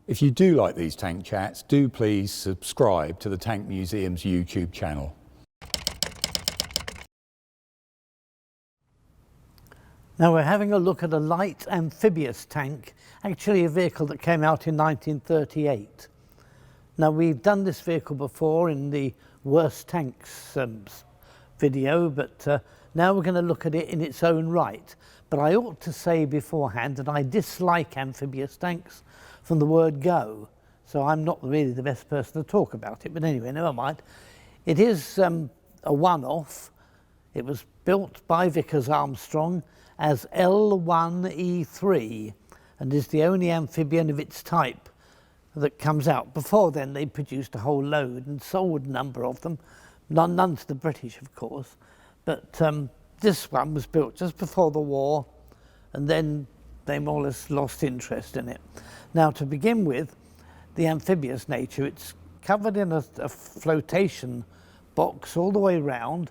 If you do like these tank chats, do please subscribe to the Tank Museum's YouTube channel. Now we're having a look at a light amphibious tank, actually a vehicle that came out in 1938. Now we've done this vehicle before in the worst tanks video, but now we're going to look at it in its own right. But I ought to say beforehand that I dislike amphibious tanks from the word go, so I'm not really the best person to talk about it, but anyway, never mind. It is a one-off. It was built by Vickers Armstrong as L1E3 and is the only amphibian of its type that comes out. Before then they produced a whole load and sold a number of them, none to the British of course, but this one was built just before the war and then they more or less lost interest in it. Now to begin with, the amphibious nature, it's covered in a flotation box all the way round.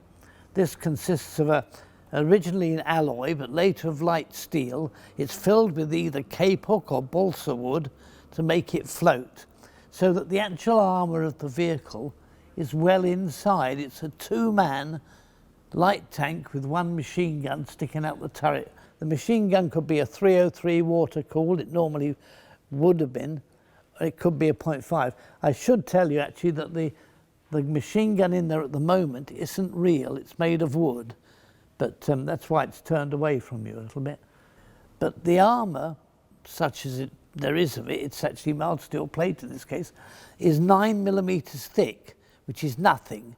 This consists of originally an alloy, but later of light steel. It's filled with either cape hook or balsa wood to make it float, so that the actual armour of the vehicle is well inside. It's a two-man light tank with one machine gun sticking out the turret. The machine gun could be a 303 water-cooled, it normally would have been. It could be a .5. I should tell you actually that the machine gun in there at the moment isn't real, it's made of wood. But that's why it's turned away from you a little bit. But the armour, such as there is of it, it's actually mild steel plate in this case, is 9mm thick, which is nothing.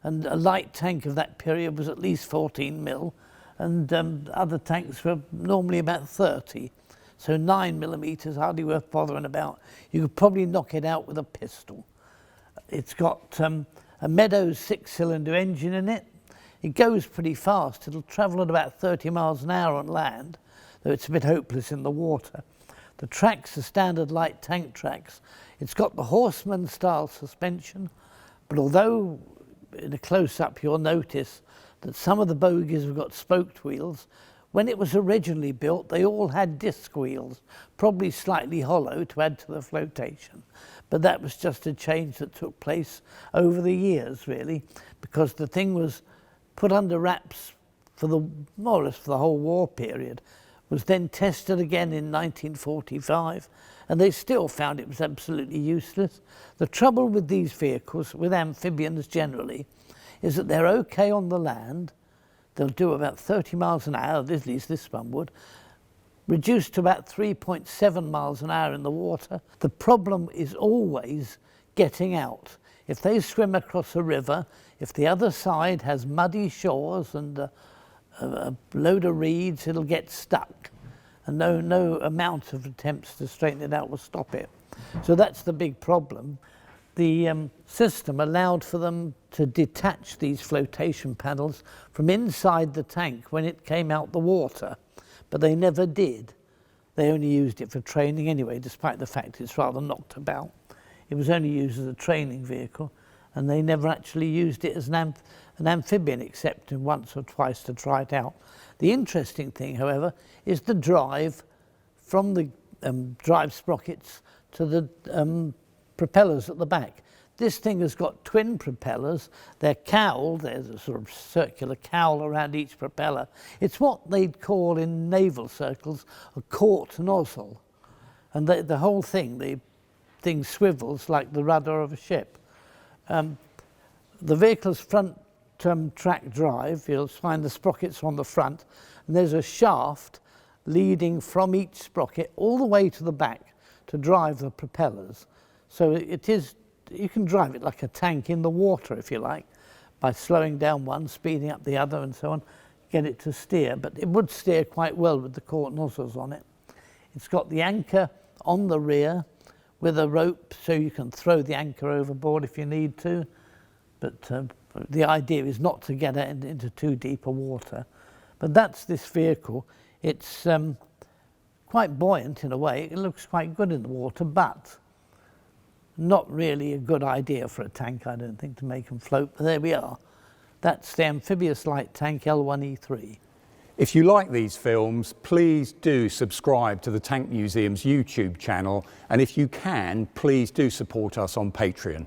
And a light tank of that period was at least 14mm, and other tanks were normally about 30. So 9mm, hardly worth bothering about. You could probably knock it out with a pistol. It's got a Meadows 6-cylinder engine in it. It goes pretty fast. It'll travel at about 30 miles an hour on land, though it's a bit hopeless in the water. The tracks are standard light tank tracks. It's got the Horseman style suspension, but although in a close-up you'll notice that some of the bogies have got spoked wheels, when it was originally built they all had disc wheels, probably slightly hollow to add to the flotation. But that was just a change that took place over the years really, because the thing was put under wraps for more or less for the whole war period, was then tested again in 1945, and they still found it was absolutely useless. The trouble with these vehicles, with amphibians generally, is that they're okay on the land. They'll do about 30 miles an hour, at least this one would, reduced to about 3.7 miles an hour in the water. The problem is always getting out. If they swim across a river, if the other side has muddy shores and a load of reeds, it'll get stuck. And no amount of attempts to straighten it out will stop it. So that's the big problem. The system allowed for them to detach these flotation panels from inside the tank when it came out the water, but they never did. They only used it for training anyway, despite the fact it's rather knocked about. It was only used as a training vehicle, and they never actually used it as an amphibian, except once or twice to try it out. The interesting thing, however, is the drive from the drive sprockets to the propellers at the back. This thing has got twin propellers. They're cowled. There's a sort of circular cowl around each propeller. It's what they'd call in naval circles a court nozzle. And the whole thing, the thing swivels like the rudder of a ship. The vehicle's front track drive, you'll find the sprockets on the front, and there's a shaft leading from each sprocket all the way to the back to drive the propellers. So you can drive it like a tank in the water, if you like, by slowing down one, speeding up the other, and so on, get it to steer. But it would steer quite well with the court nozzles on it. It's got the anchor on the rear with a rope, so you can throw the anchor overboard if you need to. But the idea is not to get it into too deep a water. But that's this vehicle. It's quite buoyant in a way. It looks quite good in the water, but not really a good idea for a tank, I don't think, to make them float. But there we are. That's the amphibious light tank L1E3. If you like these films, please do subscribe to the Tank Museum's YouTube channel, and if you can, please do support us on Patreon.